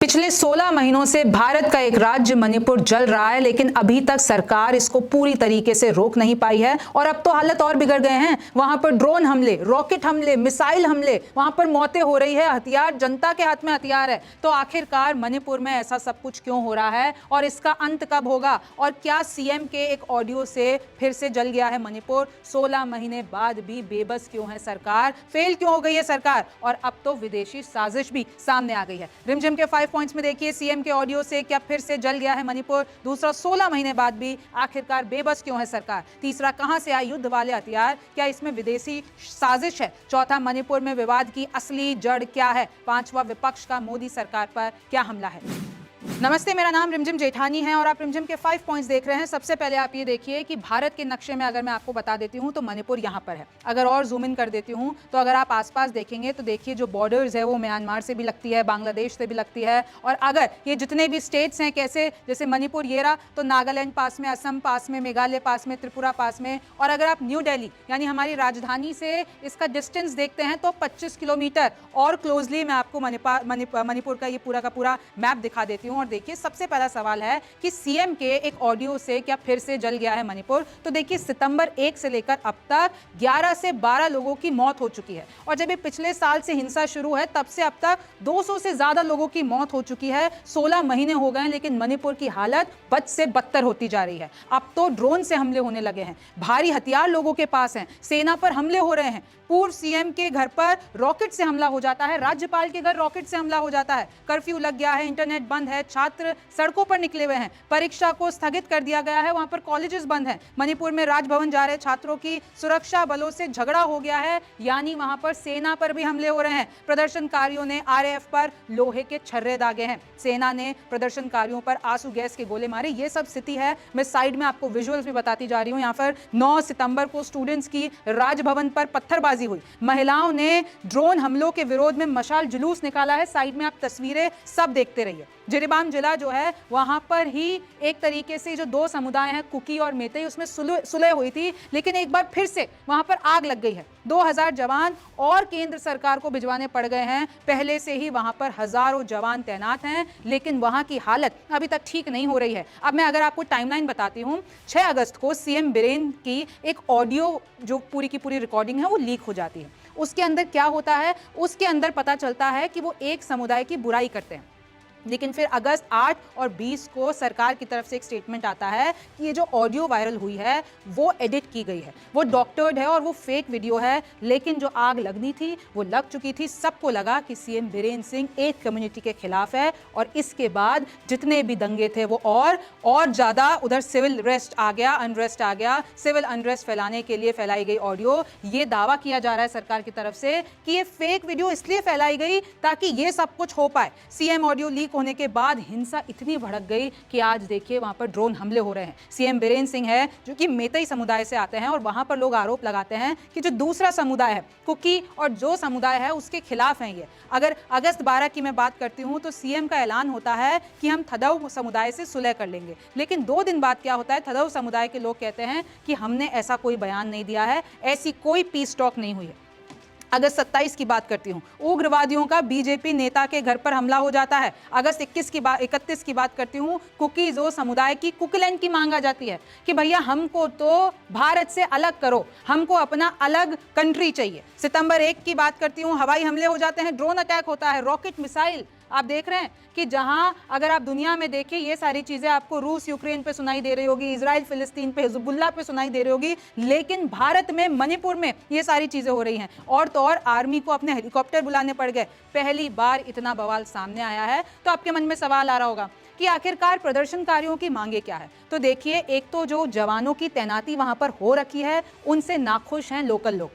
पिछले 16 महीनों से भारत का एक राज्य मणिपुर जल रहा है, लेकिन अभी तक सरकार इसको पूरी तरीके से रोक नहीं पाई है। और अब तो हालत और बिगड़ गए हैं। वहां पर ड्रोन हमले, रॉकेट हमले, मिसाइल हमले, वहां पर मौतें हो रही है। हथियार जनता के हाथ में हथियार है। तो आखिरकार मणिपुर में ऐसा सब कुछ क्यों हो रहा है और इसका अंत कब होगा? और क्या सीएम के एक ऑडियो से फिर से जल गया है मणिपुर? 16 महीने बाद भी बेबस क्यों है सरकार? फेल क्यों हो गई है सरकार? और अब तो विदेशी साजिश भी सामने आ गई है। रिमझिम के 5 पॉइंट्स में देखिए, सीएम के ऑडियो से क्या फिर से जल गया है मणिपुर? दूसरा, 16 महीने बाद भी आखिरकार बेबस क्यों है सरकार? तीसरा, कहां से आए युद्ध वाले हथियार? क्या इसमें विदेशी साजिश है? चौथा, मणिपुर में विवाद की असली जड़ क्या है? पांचवा, विपक्ष का मोदी सरकार पर क्या हमला है? नमस्ते, मेरा नाम रिमझिम जेठानी है और आप रिमझिम के 5 पॉइंट्स देख रहे हैं। सबसे पहले आप ये देखिए कि भारत के नक्शे में अगर मैं आपको बता देती हूँ तो मणिपुर यहाँ पर है। अगर और जूम इन कर देती हूँ तो अगर आप आसपास देखेंगे तो देखिए जो बॉर्डर्स है वो म्यांमार से भी लगती है, बांग्लादेश से भी लगती है। और अगर ये जितने भी स्टेट्स हैं, कैसे जैसे मणिपुर ये रहा, तो नागालैंड पास में, असम पास में, मेघालय पास में, त्रिपुरा पास में। और अगर आप न्यू दिल्ली यानी हमारी राजधानी से इसका डिस्टेंस देखते हैं तो 25 किलोमीटर और क्लोजली मैं आपको मणिपुर का ये पूरा का पूरा मैप दिखा देती हूँ। और देखिए, सबसे पहला सवाल है कि सीएम के एक ऑडियो से क्या फिर से जल गया है मणिपुर? तो देखिए, सितंबर 1 से लेकर अब तक 11 से 12 लोगों की मौत हो चुकी है। और जब ये पिछले साल से हिंसा शुरू है तब से अब तक 200 से ज्यादा लोगों की मौत हो चुकी है। 16 महीने हो गए हैं, लेकिन मणिपुर की हालत बद से बदतर होती जा रही है। अब तो ड्रोन से हमले होने लगे हैं, भारी हथियार लोगों के पास हैं, सेना पर हमले हो रहे हैं, पूर्व सीएम के घर पर रॉकेट से हमला हो जाता है, राज्यपाल के घर रॉकेट से हमला हो जाता है, कर्फ्यू लग गया है, इंटरनेट बंद है, छात्र सड़कों पर निकले हुए हैं, परीक्षा को स्थगित कर दिया गया है, वहां पर कॉलेजेस बंद हैं। मणिपुर में राजभवन जा रहे छात्रों की सुरक्षा बलों से झगड़ा हो गया है, यानी वहां पर सेना पर भी हमले हो रहे हैं। प्रदर्शनकारियों ने आरएएफ पर लोहे के छर्रे दागे हैं, सेना ने प्रदर्शनकारियों पर आंसू गैस के गोले मारे। ये सब स्थिति है। मैं साइड में आपको विजुअल्स भी बताती जा रही हूं। यहाँ पर 9 सितंबर को स्टूडेंट्स की राजभवन पर पत्थरबाजी हुई, महिलाओं ने ड्रोन हमलों के विरोध में मशाल जुलूस निकाला है। साइड में आप तस्वीरें सब देखते रहिए। जिरीबाम जिला जो है वहां पर ही एक तरीके से जो दो समुदाय हैं, कुकी और मेतई, उसमें सुलह हुई थी, लेकिन एक बार फिर से वहां पर आग लग गई है। 2000 जवान और केंद्र सरकार को भिजवाने पड़ गए हैं। पहले से ही वहां पर हजारों जवान तैनात हैं, लेकिन वहां की हालत अभी तक ठीक नहीं हो रही है। अब मैं अगर आपको टाइमलाइन बताती हूं, 6 अगस्त को सीएम बीरेन की एक ऑडियो जो पूरी की पूरी रिकॉर्डिंग है वो लीक हो जाती है। उसके अंदर क्या होता है? उसके अंदर पता चलता है कि वो एक समुदाय की बुराई करते हैं, लेकिन फिर अगस्त 8 और 20 को सरकार की तरफ से एक स्टेटमेंट आता है कि ये जो ऑडियो वायरल हुई है वो एडिट की गई है, वो डॉक्टर्ड है और वो फेक वीडियो है। लेकिन जो आग लगनी थी वो लग चुकी थी। सबको लगा कि सीएम बीरेन सिंह एक कम्युनिटी के खिलाफ है, और इसके बाद जितने भी दंगे थे वो और ज्यादा उधर सिविल अनरेस्ट आ गया। सिविल अनरेस्ट फैलाने के लिए फैलाई गई ऑडियो। ये दावा किया जा रहा है सरकार की तरफ से कि ये फेक वीडियो इसलिए फैलाई गई ताकि ये सब कुछ हो पाए। सीएम ऑडियो लीक होने के बाद हिंसा इतनी भड़क गई कि आज देखिए वहां पर ड्रोन हमले हो रहे हैं। सीएम बीरेन सिंह है जो कि मेतई समुदाय से आते हैं, और वहां पर लोग आरोप लगाते हैं कि जो दूसरा समुदाय है, कुकी और जो समुदाय है, उसके खिलाफ हैं ये। अगर अगस्त 12 की मैं बात करती हूं तो सीएम का ऐलान होता है कि हम थदौ समुदाय से सुलह कर लेंगे, लेकिन 2 दिन बाद क्या होता है? थदौ समुदाय के लोग कहते हैं कि हमने ऐसा कोई बयान नहीं दिया है, ऐसी कोई पीस टॉक नहीं हुई है। अगस्त 27 की बात करती हूं, उग्रवादियों का बीजेपी नेता के घर पर हमला हो जाता है। अगस्त 31 की बात करती हूं, कुकीजो समुदाय की कुकीलैंड की मांग आ जाती है कि भैया हमको तो भारत से अलग करो, हमको अपना अलग कंट्री चाहिए। सितंबर 1 की बात करती हूं, हवाई हमले हो जाते हैं, ड्रोन अटैक होता है, रॉकेट मिसाइल। आप देख रहे हैं कि जहां अगर आप दुनिया में देखें ये सारी चीजें आपको रूस यूक्रेन पे सुनाई दे रही होगी, इजराइल फिलिस्तीन पे, हिजबुल्लाह पे सुनाई दे रही होगी, लेकिन भारत में, मणिपुर में ये सारी चीजें हो रही हैं। और तो और आर्मी को अपने हेलीकॉप्टर बुलाने पड़ गए। पहली बार इतना बवाल सामने आया है। तो आपके मन में सवाल आ रहा होगा कि आखिरकार प्रदर्शनकारियों की मांगे क्या है? तो देखिए, एक तो जो जवानों की तैनाती वहां पर हो रखी है उनसे नाखुश हैं लोकल लोग।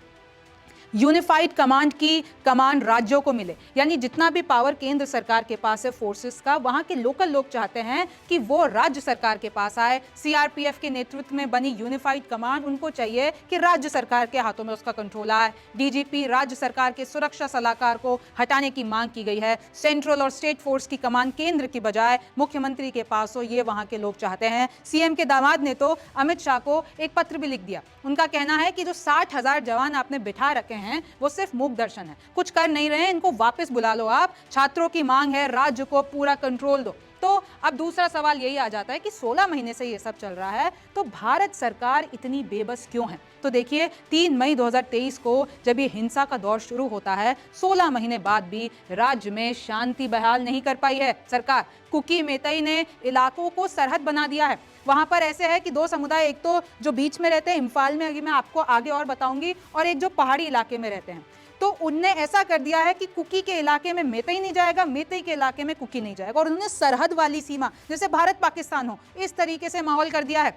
यूनिफाइड कमांड की कमांड राज्यों को मिले, यानी जितना भी पावर केंद्र सरकार के पास है फोर्सेस का, वहां के लोकल लोग चाहते हैं कि वो राज्य सरकार के पास आए। सीआरपीएफ के नेतृत्व में बनी यूनिफाइड कमांड, उनको चाहिए कि राज्य सरकार के हाथों में उसका कंट्रोल आए। डीजीपी, राज्य सरकार के सुरक्षा सलाहकार को हटाने की मांग की गई है। सेंट्रल और स्टेट फोर्स की कमांड केंद्र की बजाय मुख्यमंत्री के पास हो, ये वहां के लोग चाहते हैं। सीएम के दामाद ने तो अमित शाह को एक पत्र भी लिख दिया। उनका कहना है कि जो 60,000 जवान आपने बिठा रखे हैं वो सिर्फ मूक दर्शन है, कुछ कर नहीं रहे हैं। इनको वापस बुला लो आप, छात्रों की मांग है राज्य को पूरा कंट्रोल दो। तो अब दूसरा सवाल यही आ जाता है कि 16 महीने से ये सब चल रहा है तो भारत सरकार इतनी बेबस क्यों है? तो देखिए 3 मई 2023 को जब ये हिंसा का दौर शुरू होता है, 16 महीने बाद भी राज्य में शांति बहाल नहीं कर पाई है सरकार। कुकी मेतई ने इलाकों को सरहद बना दिया है। वहां पर ऐसे है कि दो समुदाय, एक तो जो बीच में रहते हैं इम्फाल में, अभी मैं आपको आगे और बताऊंगी, और एक जो पहाड़ी इलाके में रहते हैं। तो उनने ऐसा कर दिया है कि कुकी के इलाके में मेतई नहीं जाएगा, मेतई के इलाके में कुकी नहीं जाएगा, और उन्होंने सरहद वाली सीमा जैसे भारत पाकिस्तान हो इस तरीके से माहौल कर दिया है।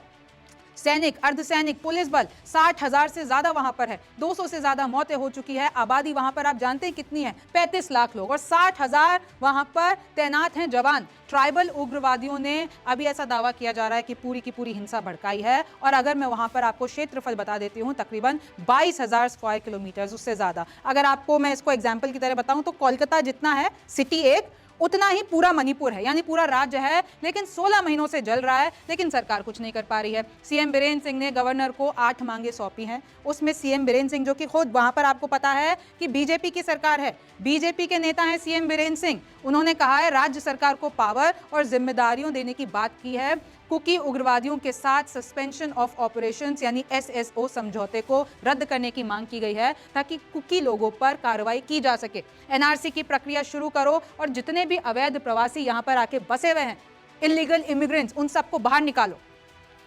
सैनिक, अर्धसैनिक, पुलिस बल 60,000 से ज्यादा वहां पर है, 200 से ज्यादा मौतें हो चुकी है। आबादी वहां पर आप जानते हैं कितनी है, 35 लाख लोग, और 60,000 वहां पर तैनात हैं जवान। ट्राइबल उग्रवादियों ने अभी ऐसा दावा किया जा रहा है कि पूरी की पूरी हिंसा भड़काई है। और अगर मैं वहां पर आपको क्षेत्रफल बता देती हूं, तकरीबन 22,000 स्क्वायर किलोमीटर, उससे ज्यादा। अगर आपको मैं इसको एग्जाम्पल की तरह बताऊं तो कोलकाता जितना है सिटी एक, उतना ही पूरा मणिपुर है, यानी पूरा राज्य है। लेकिन 16 महीनों से जल रहा है, लेकिन सरकार कुछ नहीं कर पा रही है। सीएम बीरेन सिंह ने गवर्नर को 8 मांगे सौंपी हैं। उसमें सीएम बीरेन सिंह, जो कि खुद वहां पर आपको पता है कि बीजेपी की सरकार है, बीजेपी के नेता हैं सीएम बीरेन सिंह, उन्होंने कहा है राज्य सरकार को पावर और जिम्मेदारियों देने की बात की है। कुकी उग्रवादियों के साथ सस्पेंशन ऑफ ऑपरेशंस यानी SSO समझौते को रद्द करने की मांग की गई है, ताकि कुकी लोगों पर कार्रवाई की जा सके। NRC की प्रक्रिया शुरू करो और जितने भी अवैध प्रवासी यहां पर आके बसे हुए हैं, इलीगल इमिग्रेंट्स, उन सबको बाहर निकालो।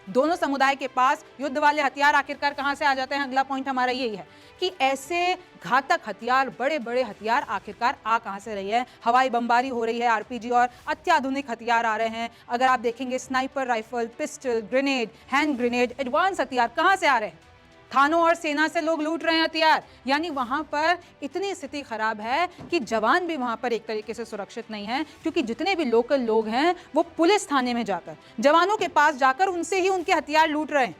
दोनों समुदाय के पास युद्ध वाले हथियार आखिरकार कहां से आ जाते हैं? अगला पॉइंट हमारा यही है कि ऐसे घातक हथियार, बड़े बड़े हथियार आखिरकार आ कहां से रही है? हवाई बमबारी हो रही है, RPG और अत्याधुनिक हथियार आ रहे हैं। अगर आप देखेंगे sniper rifle, pistol, grenade, hand grenade, advance हथियार कहां से आ रहे हैं? थानों और सेना से लोग लूट रहे हैं हथियार। यानी वहां पर इतनी स्थिति खराब है कि जवान भी वहां पर एक तरीके से सुरक्षित नहीं है, क्योंकि जितने भी लोकल लोग हैं वो पुलिस थाने में जाकर, जवानों के पास जाकर उनसे ही उनके हथियार लूट रहे हैं।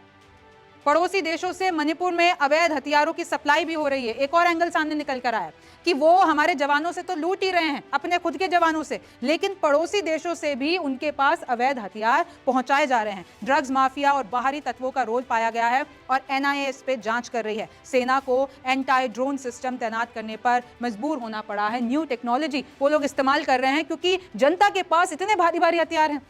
पड़ोसी देशों से मणिपुर में अवैध हथियारों की सप्लाई भी हो रही है। एक और एंगल सामने निकल कर आया कि वो हमारे जवानों से तो लूट ही रहे हैं, अपने खुद के जवानों से, लेकिन पड़ोसी देशों से भी उनके पास अवैध हथियार पहुंचाए जा रहे हैं। ड्रग्स माफिया और बाहरी तत्वों का रोल पाया गया है और NIA इस पे जांच कर रही है। सेना को एंटी ड्रोन सिस्टम तैनात करने पर मजबूर होना पड़ा है। न्यू टेक्नोलॉजी वो लोग इस्तेमाल कर रहे हैं, क्योंकि जनता के पास इतने भारी भारी हथियार हैं।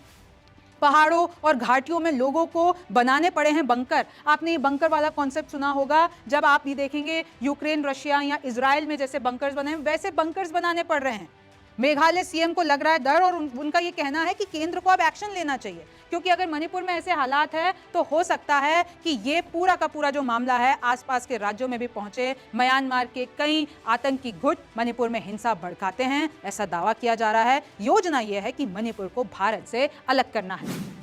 पहाड़ों और घाटियों में लोगों को बनाने पड़े हैं बंकर। आपने ये बंकर वाला कॉन्सेप्ट सुना होगा। जब आप ये देखेंगे यूक्रेन, रशिया या इजराइल में जैसे बंकर्स बने हैं, वैसे बंकर्स बनाने पड़ रहे हैं। मेघालय सीएम को लग रहा है डर, और उनका ये कहना है कि केंद्र को अब एक्शन लेना चाहिए, क्योंकि अगर मणिपुर में ऐसे हालात है तो हो सकता है कि ये पूरा का पूरा जो मामला है आसपास के राज्यों में भी पहुंचे। म्यांमार के कई आतंकी गुट मणिपुर में हिंसा भड़काते हैं, ऐसा दावा किया जा रहा है। योजना यह है कि मणिपुर को भारत से अलग करना है।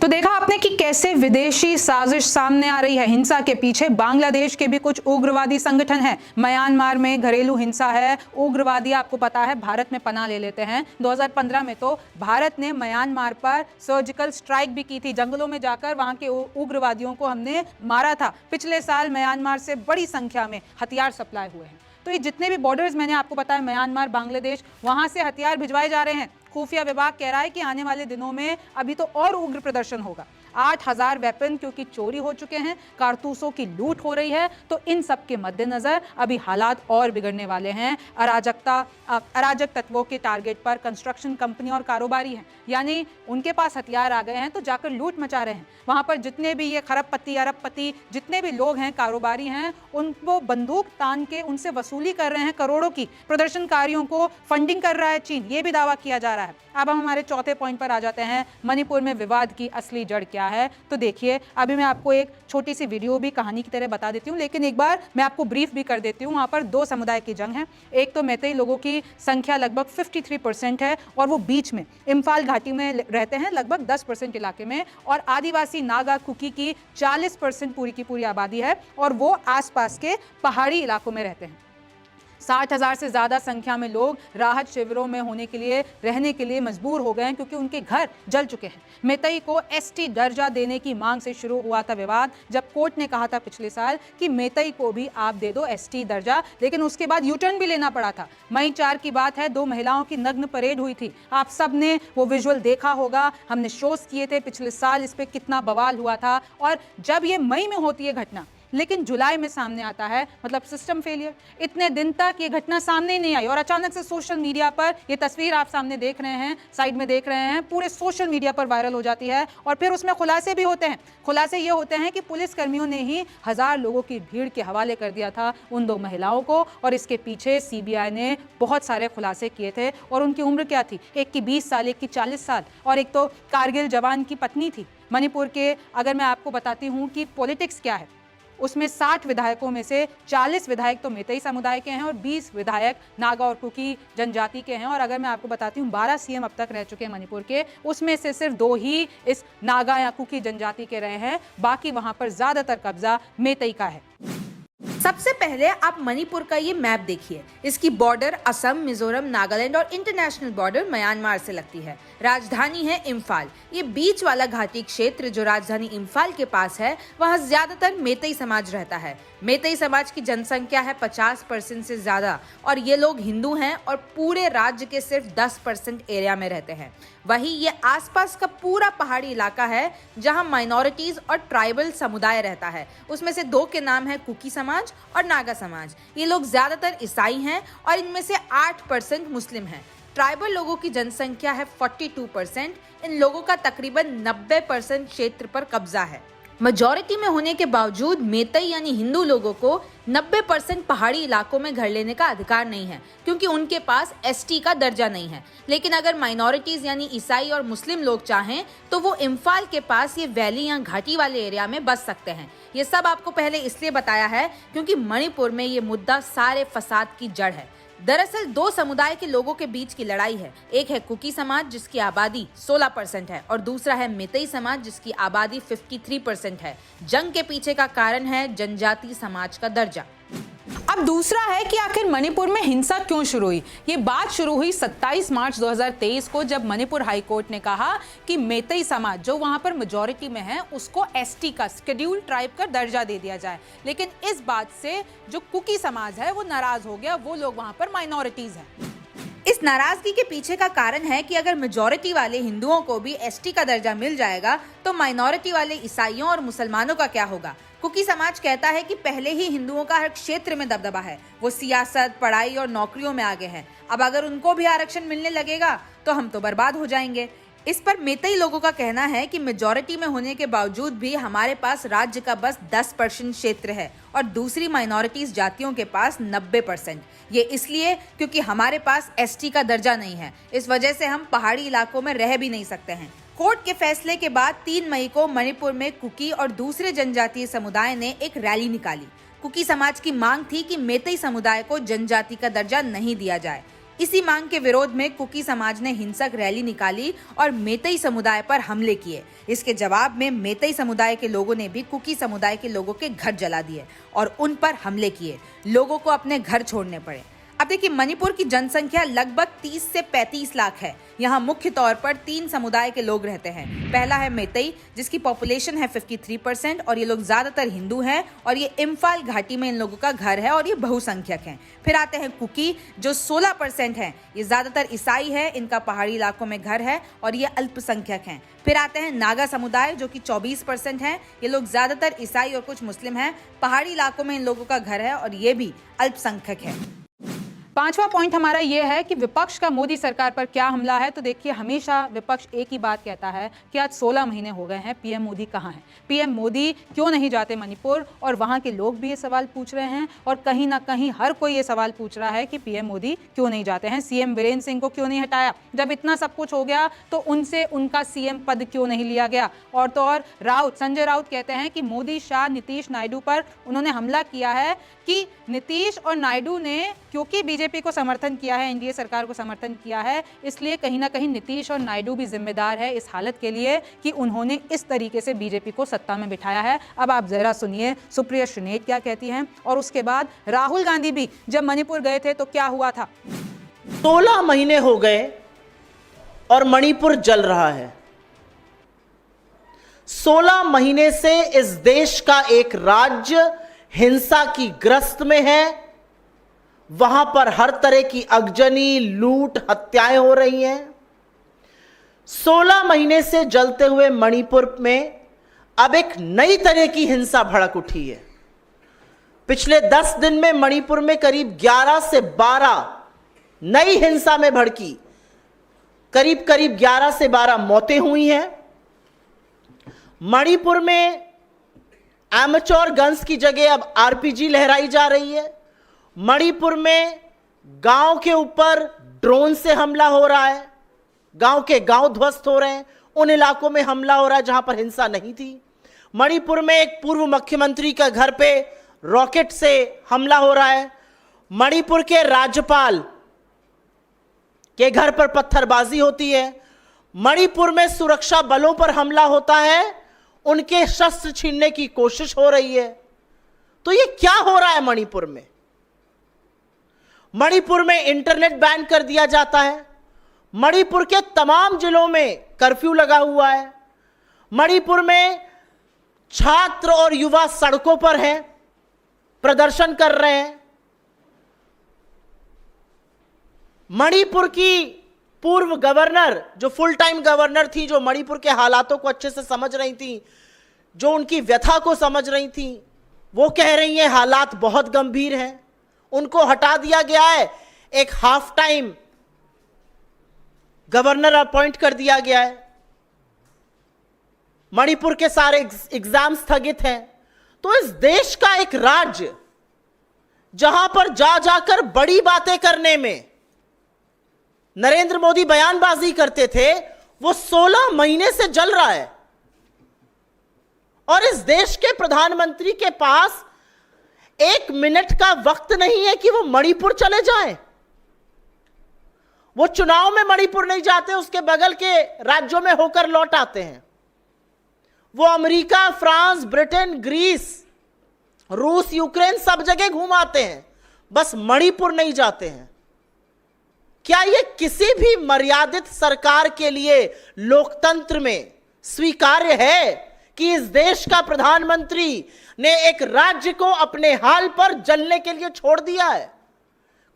तो देखा आपने कि कैसे विदेशी साजिश सामने आ रही है। हिंसा के पीछे बांग्लादेश के भी कुछ उग्रवादी संगठन हैं। म्यांमार में घरेलू हिंसा है, उग्रवादी आपको पता है भारत में पनाह ले लेते हैं। 2015 में तो भारत ने म्यांमार पर सर्जिकल स्ट्राइक भी की थी, जंगलों में जाकर वहां के उग्रवादियों को हमने मारा था। पिछले साल म्यांमार से बड़ी संख्या में हथियार सप्लाई हुए हैं। तो ये जितने भी बॉर्डर्स मैंने आपको बताया, म्यांमार, बांग्लादेश, वहां से हथियार भिजवाए जा रहे हैं। खुफिया विभाग कह रहा है कि आने वाले दिनों में अभी तो और उग्र प्रदर्शन होगा। 8,000 वेपन क्योंकि चोरी हो चुके हैं, कारतूसों की लूट हो रही है। तो इन सब के मद्देनजर अभी हालात और बिगड़ने वाले हैं। अराजक तत्वों के टारगेट पर कंस्ट्रक्शन कंपनी और कारोबारी हैं, यानी उनके पास हथियार आ गए हैं तो जाकर लूट मचा रहे हैं। वहां पर जितने भी ये खरबपति, अरबपति, जितने भी लोग हैं, कारोबारी हैं, उनको बंदूक तान के उनसे वसूली कर रहे हैं करोड़ों की। प्रदर्शनकारियों को फंडिंग कर रहा है चीन, ये भी दावा किया जा रहा है। अब हम हमारे चौथे पॉइंट पर आ जाते हैं, मणिपुर में विवाद की असली जड़ क्या है। तो देखिए, अभी मैं आपको एक छोटी सी वीडियो भी कहानी की तरह बता देती हूँ, लेकिन एक बार मैं आपको ब्रीफ भी कर देती हूँ। वहाँ पर दो समुदाय की जंग है। एक तो मैतेई लोगों की संख्या लगभग 53% है और वो बीच में इम्फाल घाटी में रहते हैं, लगभग 10% इलाके में, और आदिवासी नागा कुकी की 40% पूरी की पूरी आबादी है और वो आसपास के पहाड़ी इलाकों में रहते हैं। 60,000 से ज़्यादा संख्या में लोग राहत शिविरों में रहने के लिए मजबूर हो गए हैं, क्योंकि उनके घर जल चुके हैं। मैतेई को ST दर्जा देने की मांग से शुरू हुआ था विवाद, जब कोर्ट ने कहा था पिछले साल कि मैतेई को भी आप दे दो ST दर्जा, लेकिन उसके बाद यूटर्न भी लेना पड़ा था। मई 4 की बात है, 2 महिलाओं की नग्न परेड हुई थी। आप सब ने वो विजुअल देखा होगा, हमने शोज किए थे पिछले साल, इस पर कितना बवाल हुआ था। और जब ये मई में होती है घटना, लेकिन जुलाई में सामने आता है, मतलब सिस्टम फेलियर। इतने दिन तक ये घटना सामने ही नहीं आई और अचानक से सोशल मीडिया पर ये तस्वीर आप सामने देख रहे हैं, साइड में देख रहे हैं, पूरे सोशल मीडिया पर वायरल हो जाती है और फिर उसमें खुलासे भी होते हैं। खुलासे ये होते हैं कि पुलिसकर्मियों ने ही 1000 लोगों की भीड़ के हवाले कर दिया था उन 2 महिलाओं को और इसके पीछे सीबीआई ने बहुत सारे खुलासे किए थे। और उनकी उम्र क्या थी? एक की 20 साल, एक की 40 साल और एक तो कारगिल जवान की पत्नी थी। मणिपुर के अगर मैं आपको बताती हूँ कि पॉलिटिक्स क्या है, उसमें 60 विधायकों में से 40 विधायक तो मेतई समुदाय के हैं और 20 विधायक नागा और कुकी जनजाति के हैं। और अगर मैं आपको बताती हूँ 12 सीएम अब तक रह चुके हैं मणिपुर के, उसमें से सिर्फ 2 ही इस नागा या कुकी जनजाति के रहे हैं, बाकी वहां पर ज्यादातर कब्जा मेतई का है। सबसे पहले आप मणिपुर का ये मैप देखिए। इसकी बॉर्डर असम, मिजोरम, नागालैंड और इंटरनेशनल बॉर्डर म्यांमार से लगती है। राजधानी है इम्फाल। ये बीच वाला घाटी क्षेत्र जो राजधानी इम्फाल के पास है, वहाँ ज्यादातर मेतई समाज रहता है। मेतई समाज की जनसंख्या है 50% से ज्यादा और ये लोग हिंदू हैं और पूरे राज्य के सिर्फ 10% एरिया में रहते हैं। वहीं ये आसपास का पूरा पहाड़ी इलाका है जहां माइनॉरिटीज और ट्राइबल समुदाय रहता है। उसमें से 2 के नाम है कुकी समाज और नागा समाज। ये लोग ज्यादातर ईसाई हैं और इनमें से 8% मुस्लिम हैं। ट्राइबल लोगों की जनसंख्या है 42%। इन लोगों का तकरीबन 90% क्षेत्र पर कब्जा है। मेजॉरिटी में होने के बावजूद मेतई यानी हिंदू लोगों को 90% पहाड़ी इलाकों में घर लेने का अधिकार नहीं है क्योंकि उनके पास एसटी का दर्जा नहीं है। लेकिन अगर माइनॉरिटीज यानी ईसाई और मुस्लिम लोग चाहें तो वो इम्फाल के पास ये वैली या घाटी वाले एरिया में बस सकते हैं। ये सब आपको पहले इसलिए बताया है क्योंकि मणिपुर में ये मुद्दा सारे फसाद की जड़ है। दरअसल 2 समुदाय के लोगों के बीच की लड़ाई है। एक है कुकी समाज जिसकी आबादी 16% है और दूसरा है मेतई समाज जिसकी आबादी 53% है। जंग के पीछे का कारण है जनजाति समाज का दर्जा। अब दूसरा है कि आखिर मणिपुर में हिंसा क्यों शुरू हुई। ये बात शुरू हुई 27 मार्च 2023 को जब मणिपुर हाई कोर्ट ने कहा कि मेतई समाज जो वहां पर मेजॉरिटी में है उसको एसटी का शेड्यूल्ड ट्राइब का दर्जा दे दिया जाए। लेकिन इस बात से जो कुकी समाज है वो नाराज हो गया, वो लोग वहां पर माइनॉरिटीज हैं। इस नाराजगी के पीछे का कारण है कि अगर मेजॉरिटी वाले हिंदुओं को भी एसटी का दर्जा मिल जाएगा तो माइनॉरिटी वाले ईसाइयों और मुसलमानों का क्या होगा। कुकी समाज कहता है कि पहले ही हिंदुओं का हर क्षेत्र में दबदबा है, वो सियासत, पढ़ाई और नौकरियों में आगे हैं। अब अगर उनको भी आरक्षण मिलने लगेगा तो हम तो बर्बाद हो जाएंगे। इस पर मेतई लोगों का कहना है कि मेजॉरिटी में होने के बावजूद भी हमारे पास राज्य का बस 10% क्षेत्र है और दूसरी माइनॉरिटीज जातियों के पास 90%। ये इसलिए क्योंकि हमारे पास एसटी का दर्जा नहीं है। इस वजह से हम पहाड़ी इलाकों में रह भी नहीं सकते हैं। कोर्ट के फैसले के बाद 3 मई को मणिपुर में कुकी और दूसरे जनजातीय समुदाय ने एक रैली निकाली। कुकी समाज की मांग थी कि मेतई समुदाय को जनजाति का दर्जा नहीं दिया जाए। इसी मांग के विरोध में कुकी समाज ने हिंसक रैली निकाली और मेतई समुदाय पर हमले किए। इसके जवाब में मेतई समुदाय के लोगों ने भी कुकी समुदाय के लोगों के घर जला दिए और उन पर हमले किए। लोगों को अपने घर छोड़ने पड़े। अब देखिए, मणिपुर की जनसंख्या लगभग 30 से 35 लाख है। यहाँ मुख्य तौर पर 3 समुदाय के लोग रहते हैं। पहला है मेतई जिसकी पॉपुलेशन है 53% और ये लोग ज्यादातर हिंदू हैं और ये इम्फाल घाटी में इन लोगों का घर है और ये बहुसंख्यक हैं। फिर आते हैं कुकी जो 16% हैं। ये ज्यादातर ईसाई है, इनका पहाड़ी इलाकों में घर है और ये अल्पसंख्यक हैं। फिर आते हैं नागा समुदाय जो कि 24% हैं। ये लोग ज्यादातर ईसाई और कुछ मुस्लिम हैं। पहाड़ी इलाकों में इन लोगों का घर है और ये भी अल्पसंख्यक है। 5वां पॉइंट हमारा यह है कि विपक्ष का मोदी सरकार पर क्या हमला है। तो देखिए, हमेशा विपक्ष एक ही बात कहता है कि आज 16 महीने हो गए हैं, पीएम मोदी कहाँ हैं, पीएम मोदी क्यों नहीं जाते मणिपुर। और वहाँ के लोग भी ये सवाल पूछ रहे हैं और कहीं ना कहीं हर कोई ये सवाल पूछ रहा है कि पीएम मोदी क्यों नहीं जाते हैं, सीएम वीरेंद्र सिंह को क्यों नहीं हटाया। जब इतना सब कुछ हो गया तो उनसे उनका सीएम पद क्यों नहीं लिया गया। और तो और संजय राउत कहते हैं कि मोदी, शाह, नीतीश, नायडू पर उन्होंने हमला किया है कि नीतीश और नायडू ने क्योंकि बीजेपी को समर्थन किया है, एनडीए सरकार को समर्थन किया है, इसलिए कहीं ना कहीं नीतीश और नायडू भी जिम्मेदार है इस हालत के लिए कि उन्होंने इस तरीके से बीजेपी को सत्ता में बिठाया है। अब आप जरा सुनिए सुप्रिया श्रीनेत क्या कहती हैं। और उसके बाद राहुल गांधी भी जब मणिपुर गए थे तो क्या हुआ था। 16 महीने हो गए और मणिपुर जल रहा है। 16 महीने से इस देश का एक राज्य हिंसा की ग्रस्त में है। वहां पर हर तरह की अगजनी, लूट, हत्याएं हो रही हैं। 16 महीने से जलते हुए मणिपुर में अब एक नई तरह की हिंसा भड़क उठी है। पिछले 10 दिन में मणिपुर में करीब 11 से 12 नई हिंसा में भड़की करीब 11 से 12 मौतें हुई हैं। मणिपुर में एमेच्योर गन्स की जगह अब आरपीजी लहराई जा रही है। मणिपुर में गांव के ऊपर ड्रोन से हमला हो रहा है, गांव के गांव ध्वस्त हो रहे हैं, उन इलाकों में हमला हो रहा है जहां पर हिंसा नहीं थी। मणिपुर में एक पूर्व मुख्यमंत्री का घर पे रॉकेट से हमला हो रहा है। मणिपुर के राज्यपाल के घर पर पत्थरबाजी होती है। मणिपुर में सुरक्षा बलों पर हमला होता है, उनके शस्त्र छीनने की कोशिश हो रही है। तो ये क्या हो रहा है मणिपुर में? मणिपुर में इंटरनेट बैन कर दिया जाता है। मणिपुर के तमाम जिलों में कर्फ्यू लगा हुआ है। मणिपुर में छात्र और युवा सड़कों पर हैं, प्रदर्शन कर रहे हैं। मणिपुर की पूर्व गवर्नर, जो फुल टाइम गवर्नर थी, जो मणिपुर के हालातों को अच्छे से समझ रही थी, जो उनकी व्यथा को समझ रही थी, वो कह रही हैं हालात बहुत गंभीर हैं। उनको हटा दिया गया है, एक हाफ टाइम गवर्नर अपॉइंट कर दिया गया है। मणिपुर के सारे एग्जाम स्थगित हैं। तो इस देश का एक राज्य जहां पर जा जाकर बड़ी बातें करने में नरेंद्र मोदी बयानबाजी करते थे, वो 16 महीने से जल रहा है। और इस देश के प्रधानमंत्री के पास 1 मिनट का वक्त नहीं है कि वो मणिपुर चले जाएं। वो चुनाव में मणिपुर नहीं जाते, उसके बगल के राज्यों में होकर लौट आते हैं। वो अमेरिका, फ्रांस, ब्रिटेन, ग्रीस, रूस, यूक्रेन सब जगह घुमाते हैं, बस मणिपुर नहीं जाते हैं। क्या यह किसी भी मर्यादित सरकार के लिए लोकतंत्र में स्वीकार्य है कि इस देश का प्रधानमंत्री ने एक राज्य को अपने हाल पर जलने के लिए छोड़ दिया है?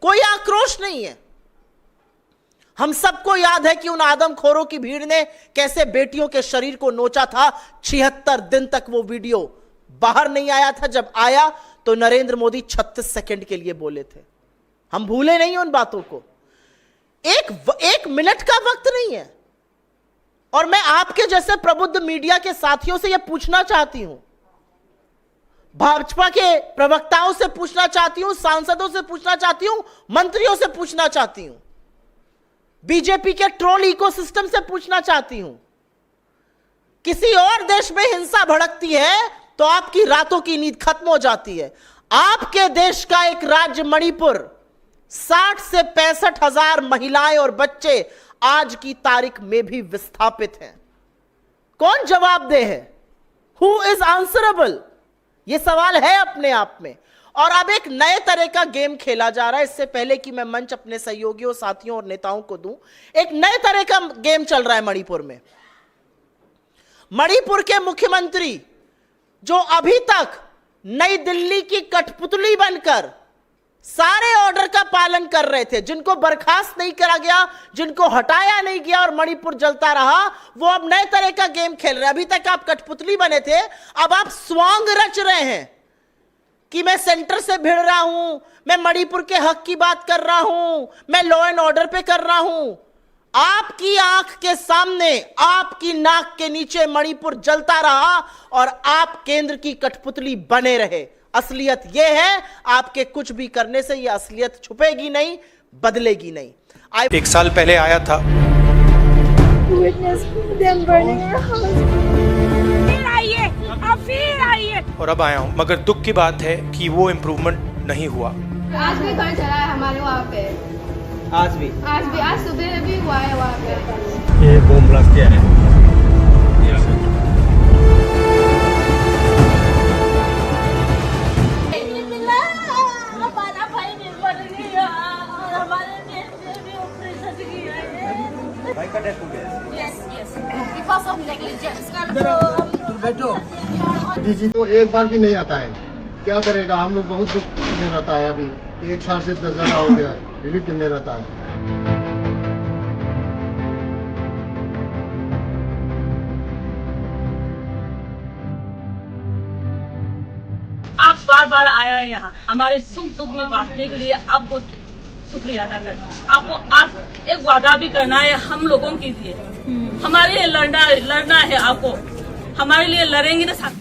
कोई आक्रोश नहीं है। हम सबको याद है कि उन आदमखोरों की भीड़ ने कैसे बेटियों के शरीर को नोचा था। 76 दिन तक वो वीडियो बाहर नहीं आया था। जब आया तो नरेंद्र मोदी 36 सेकंड के लिए बोले थे। हम भूले नहीं उन बातों को। एक मिनट का वक्त नहीं है। और मैं आपके जैसे प्रबुद्ध मीडिया के साथियों से यह पूछना चाहती हूं, भाजपा के प्रवक्ताओं से पूछना चाहती हूं, सांसदों से पूछना चाहती हूं, मंत्रियों से पूछना चाहती हूं, बीजेपी के ट्रोल इकोसिस्टम से पूछना चाहती हूं। किसी और देश में हिंसा भड़कती है तो आपकी रातों की नींद खत्म हो जाती है। आपके देश का एक राज्य मणिपुर, 60 से 65 हजार महिलाएं और बच्चे आज की तारीख में भी विस्थापित हैं। कौन जवाबदेह है? Who is answerable? यह सवाल है अपने आप में। और अब एक नए तरह का गेम खेला जा रहा है। इससे पहले कि मैं मंच अपने सहयोगियों, साथियों और नेताओं को दूं, एक नए तरह का गेम चल रहा है मणिपुर में। मणिपुर के मुख्यमंत्री, जो अभी तक नई दिल्ली की कठपुतली बनकर सारे ऑर्डर का पालन कर रहे थे, जिनको बर्खास्त नहीं करा गया, जिनको हटाया नहीं गया और मणिपुर जलता रहा, वो अब नए तरह का गेम खेल रहे हैं। अभी तक आप कठपुतली बने थे, अब आप स्वांग रच रहे हैं कि मैं सेंटर से भिड़ रहा हूं, मैं मणिपुर के हक की बात कर रहा हूं, मैं लॉ एंड ऑर्डर पे कर रहा हूं। आपकी आंख के सामने, आपकी नाक के नीचे मणिपुर जलता रहा और आप केंद्र की कठपुतली बने रहे। असलियत यह है, आपके कुछ भी करने से यह असलियत छुपेगी नहीं, बदलेगी नहीं। 1 साल पहले आया था। फिर आइए और अब आया हूँ, मगर दुख की बात है कि वो इम्प्रूवमेंट नहीं हुआ। आज भी घर चला है हमारे वहाँ पे। आज सुबह भी हुआ है वहाँ पे। ये बम ब्लास्ट किया है। भाई का डेथ हो गया। Yes, because of negligence। जी तो एक बार भी नहीं आता है, क्या करेगा? हम लोग बहुत दुख में रहता है। अभी 1 साल से 10 ज़्यादा हो गया, रिलीफ में रहता है। आप बार बार आया है यहाँ हमारे सुख दुख में बांटने के लिए। आपको शुक्रिया अदा करना, आपको आज एक वादा भी करना है हम लोगों के लिए, हमारे लिए लड़ना है, आपको हमारे लिए लड़ेंगे ना साथ।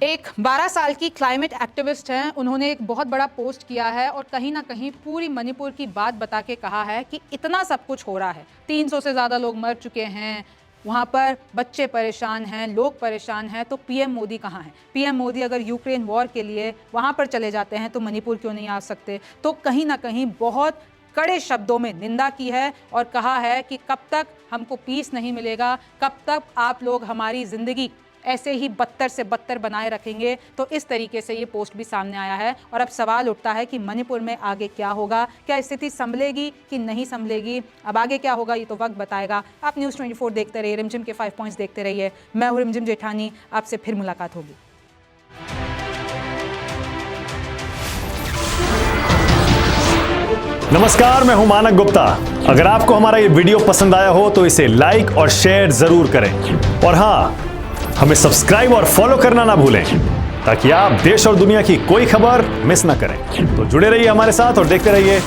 एक 12 साल की क्लाइमेट एक्टिविस्ट हैं, उन्होंने एक बहुत बड़ा पोस्ट किया है और कहीं ना कहीं पूरी मणिपुर की बात बता के कहा है कि इतना सब कुछ हो रहा है, 300 से ज़्यादा लोग मर चुके हैं, वहाँ पर बच्चे परेशान हैं, लोग परेशान हैं, तो पीएम मोदी कहाँ हैं? पीएम मोदी अगर यूक्रेन वॉर के लिए वहाँ पर चले जाते हैं तो मणिपुर क्यों नहीं आ सकते? तो कहीं ना कहीं बहुत कड़े शब्दों में निंदा की है और कहा है कि कब तक हमको पीस नहीं मिलेगा, कब तक आप लोग हमारी ज़िंदगी ऐसे ही बदतर से बदतर बनाए रखेंगे। तो इस तरीके से ये पोस्ट भी सामने आया है और अब सवाल उठता है कि मणिपुर में आगे क्या होगा, क्या स्थिति संभलेगी कि नहीं संभलेगी? अब आगे क्या होगा ये तो वक्त बताएगा। आप न्यूज़ 24 देखते रहिए, रिमझिम के 5 पॉइंट्स देखते रहिए। मैं हूँ रिमझिम जेठानी, आपसे फिर मुलाकात होगी। नमस्कार, मैं हूं मानक गुप्ता। अगर आपको हमारा ये वीडियो पसंद आया हो तो इसे लाइक और शेयर जरूर करें और हाँ, हमें सब्सक्राइब और फॉलो करना ना भूलें ताकि आप देश और दुनिया की कोई खबर मिस ना करें। तो जुड़े रहिए हमारे साथ और देखते रहिए